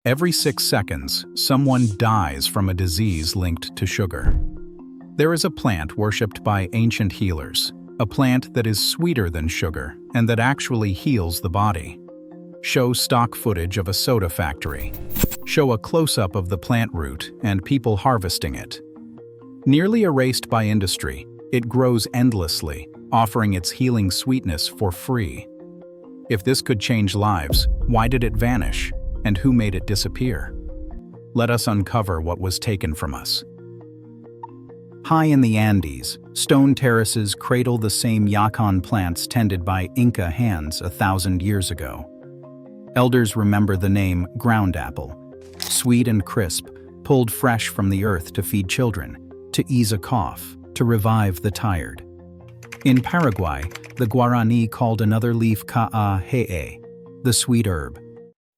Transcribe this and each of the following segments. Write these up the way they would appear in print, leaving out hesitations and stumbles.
Every 6 seconds, someone dies from a disease linked to sugar. There is a plant worshipped by ancient healers, a plant that is sweeter than sugar and that actually heals the body. Show stock footage of a soda factory. Show a close-up of the plant root and people harvesting it. Nearly erased by industry, it grows endlessly, offering its healing sweetness for free. If this could change lives, why did it vanish? And who made it disappear? Let us uncover what was taken from us. High in the Andes, stone terraces cradle the same yacon plants tended by Inca hands 1,000 years ago. Elders remember the name ground apple, sweet and crisp, pulled fresh from the earth to feed children, to ease a cough, to revive the tired. In Paraguay, the Guarani called another leaf ka'ahee, the sweet herb.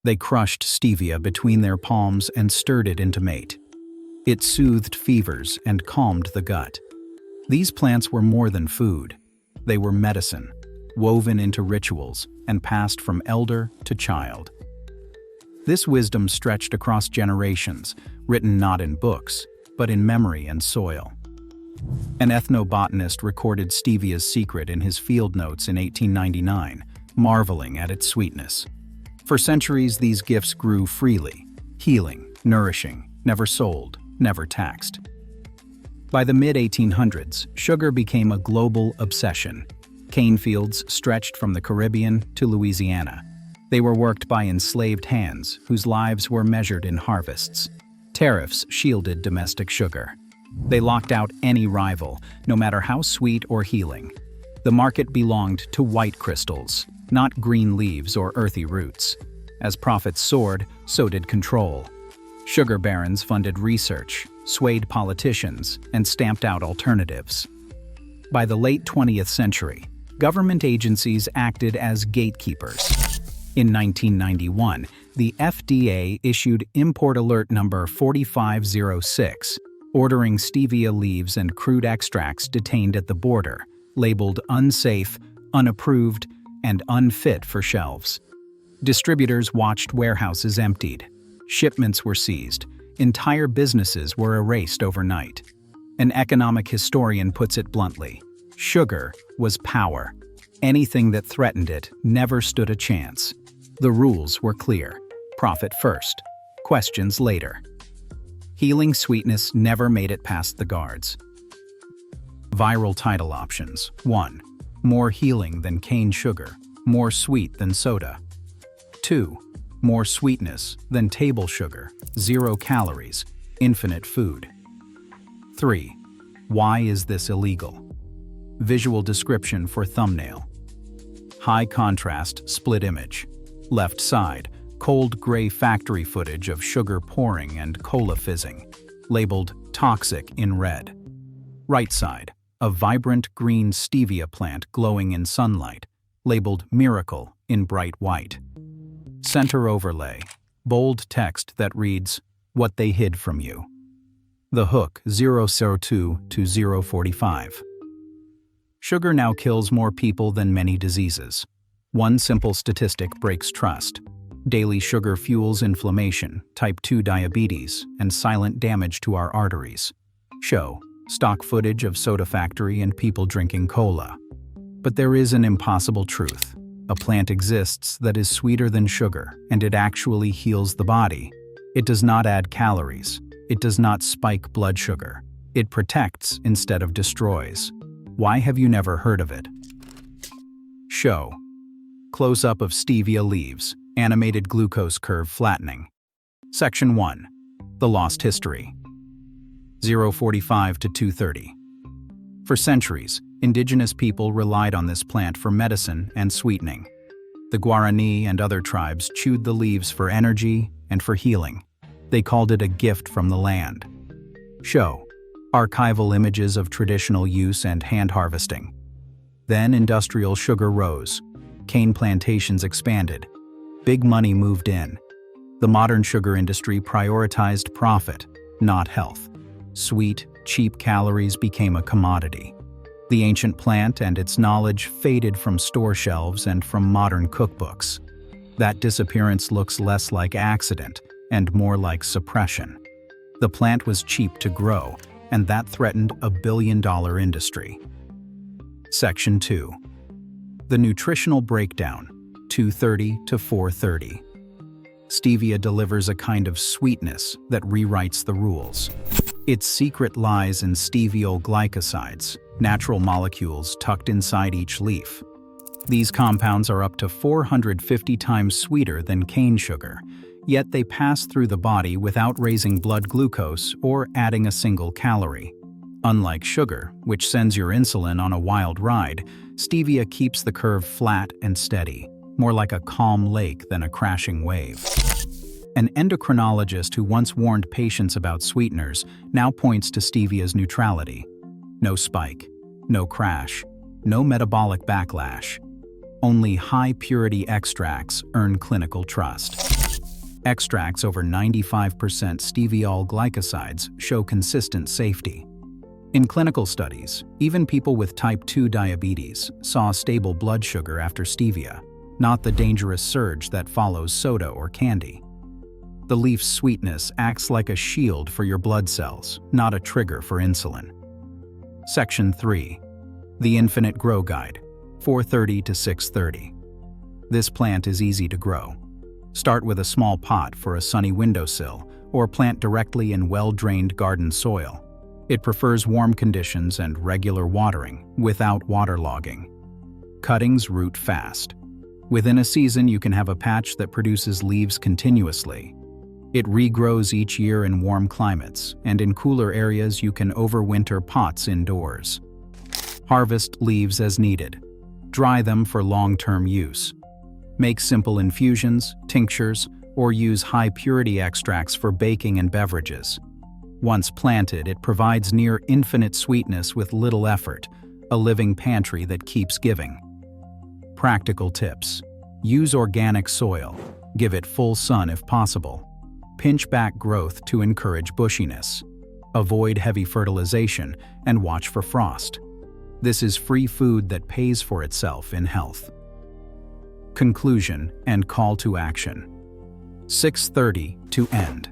They crushed stevia between their palms and stirred it into mate. It soothed fevers and calmed the gut. These plants were more than food. They were medicine, woven into rituals and passed from elder to child. This wisdom stretched across generations, written not in books, but in memory and soil. An ethnobotanist recorded stevia's secret in his field notes in 1899, marveling at its sweetness. For centuries, these gifts grew freely, healing, nourishing, never sold, never taxed. By the mid-1800s, sugar became a global obsession. Cane fields stretched from the Caribbean to Louisiana. They were worked by enslaved hands whose lives were measured in harvests. Tariffs shielded domestic sugar. They locked out any rival, no matter how sweet or healing. The market belonged to white crystals, not green leaves or earthy roots. As profits soared, so did control. Sugar barons funded research, swayed politicians, and stamped out alternatives. By the late 20th century, government agencies acted as gatekeepers. In 1991, the FDA issued Import Alert Number 4506, ordering stevia leaves and crude extracts detained at the border, labeled unsafe, unapproved, and unfit for shelves. Distributors watched warehouses emptied. Shipments were seized. Entire businesses were erased overnight. An economic historian puts it bluntly: sugar was power. Anything that threatened it never stood a chance. The rules were clear: profit first, questions later. Healing sweetness never made it past the guards. Viral title options: 1. More healing than cane sugar, more sweet than soda. 2. More sweetness than table sugar, 0 calories, infinite food. 3. Why is this illegal? Visual description for thumbnail. High contrast split image. Left side, cold gray factory footage of sugar pouring and cola fizzing, labeled toxic in red. Right side, a vibrant green stevia plant glowing in sunlight, labeled miracle in bright white. Center overlay, bold text that reads, what they hid from you. The hook 002 to 045. Sugar now kills more people than many diseases. One simple statistic breaks trust. Daily sugar fuels inflammation, type 2 diabetes, and silent damage to our arteries. Show stock footage of soda factory and people drinking cola. But there is an impossible truth. A plant exists that is sweeter than sugar, and it actually heals the body. It does not add calories. It does not spike blood sugar. It protects instead of destroys. Why have you never heard of it? Show close-up of stevia leaves, animated glucose curve flattening. Section 1. The Lost History. 045 to 230. For centuries, indigenous people relied on this plant for medicine and sweetening. The Guarani and other tribes chewed the leaves for energy and for healing. They called it a gift from the land. Show archival images of traditional use and hand harvesting. Then industrial sugar rose. Cane plantations expanded. Big money moved in. The modern sugar industry prioritized profit, not health. Sweet, cheap calories became a commodity. The ancient plant and its knowledge faded from store shelves and from modern cookbooks. That disappearance looks less like accident and more like suppression. The plant was cheap to grow, and that threatened a billion-dollar industry. Section 2. The nutritional breakdown, 230 to 430. Stevia delivers a kind of sweetness that rewrites the rules. Its secret lies in steviol glycosides, natural molecules tucked inside each leaf. These compounds are up to 450 times sweeter than cane sugar, yet they pass through the body without raising blood glucose or adding a single calorie. Unlike sugar, which sends your insulin on a wild ride, stevia keeps the curve flat and steady, more like a calm lake than a crashing wave. An endocrinologist who once warned patients about sweeteners now points to stevia's neutrality. No spike, no crash, no metabolic backlash. Only high-purity extracts earn clinical trust. Extracts over 95% steviol glycosides show consistent safety. In clinical studies, even people with type 2 diabetes saw stable blood sugar after stevia, not the dangerous surge that follows soda or candy. The leaf's sweetness acts like a shield for your blood cells, not a trigger for insulin. Section 3. The Infinite Grow Guide, 430 to 630. This plant is easy to grow. Start with a small pot for a sunny windowsill, or plant directly in well-drained garden soil. It prefers warm conditions and regular watering, without waterlogging. Cuttings root fast. Within a season, you can have a patch that produces leaves continuously. It regrows each year in warm climates, and in cooler areas you can overwinter pots indoors. Harvest leaves as needed. Dry them for long-term use. Make simple infusions, tinctures, or use high-purity extracts for baking and beverages. Once planted, it provides near-infinite sweetness with little effort, a living pantry that keeps giving. Practical tips. Use organic soil. Give it full sun if possible. Pinch back growth to encourage bushiness. Avoid heavy fertilization and watch for frost. This is free food that pays for itself in health. Conclusion and call to action. 630 to end.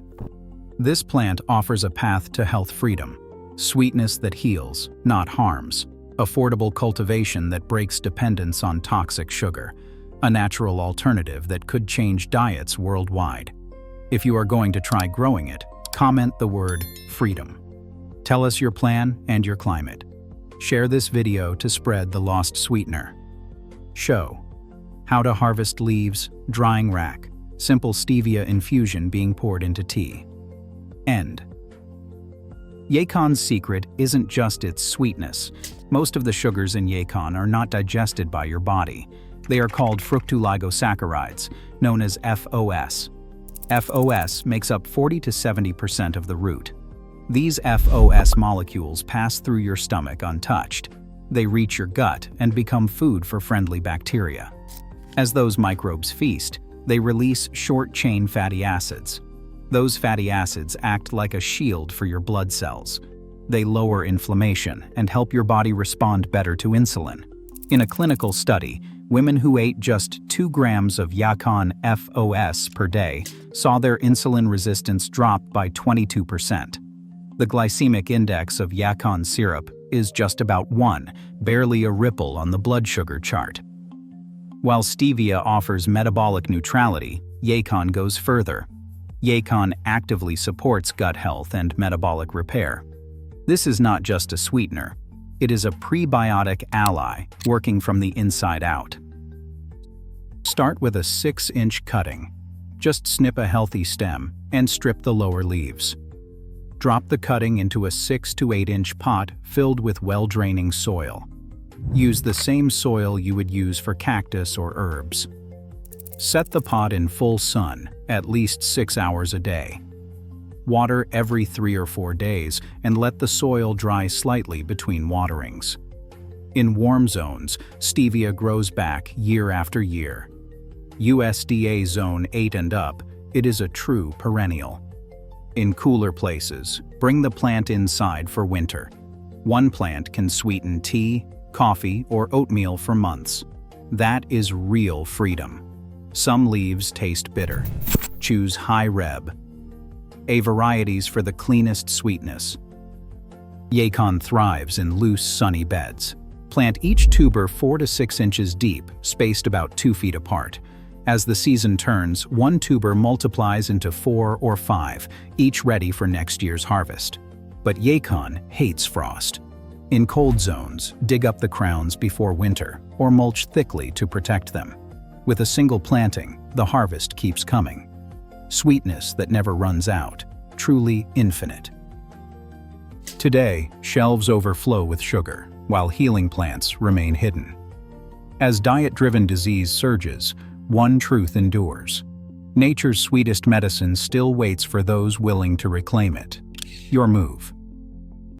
This plant offers a path to health freedom, sweetness that heals, not harms, affordable cultivation that breaks dependence on toxic sugar, a natural alternative that could change diets worldwide. If you are going to try growing it, comment the word freedom. Tell us your plan and your climate. Share this video to spread the lost sweetener. Show how to harvest leaves, drying rack, simple stevia infusion being poured into tea. End. Yacon's secret isn't just its sweetness. Most of the sugars in yacon are not digested by your body. They are called fructooligosaccharides, known as FOS. FOS makes up 40 to 70% of the root. These FOS molecules pass through your stomach untouched. They reach your gut and become food for friendly bacteria. As those microbes feast, they release short-chain fatty acids. Those fatty acids act like a shield for your blood cells. They lower inflammation and help your body respond better to insulin. In a clinical study, women who ate just 2 grams of yacon FOS per day saw their insulin resistance drop by 22%. The glycemic index of yacon syrup is just about 1, barely a ripple on the blood sugar chart. While stevia offers metabolic neutrality, yacon goes further. Yacon actively supports gut health and metabolic repair. This is not just a sweetener. It is a prebiotic ally working from the inside out. Start with a 6-inch cutting. Just snip a healthy stem and strip the lower leaves. Drop the cutting into a 6 to 8-inch pot filled with well-draining soil. Use the same soil you would use for cactus or herbs. Set the pot in full sun, at least 6 hours a day. Water every 3 or 4 days and let the soil dry slightly between waterings. In warm zones, stevia grows back year after year. USDA Zone 8 and up, it is a true perennial. In cooler places, bring the plant inside for winter. One plant can sweeten tea, coffee, or oatmeal for months. That is real freedom. Some leaves taste bitter. Choose high reb, A varieties for the cleanest sweetness. Yacon thrives in loose, sunny beds. Plant each tuber 4 to 6 inches deep, spaced about 2 feet apart. As the season turns, one tuber multiplies into 4 or 5, each ready for next year's harvest. But yacon hates frost. In cold zones, dig up the crowns before winter, or mulch thickly to protect them. With a single planting, the harvest keeps coming. Sweetness that never runs out, truly infinite. Today, shelves overflow with sugar, while healing plants remain hidden. As diet-driven disease surges, one truth endures. Nature's sweetest medicine still waits for those willing to reclaim it. Your move.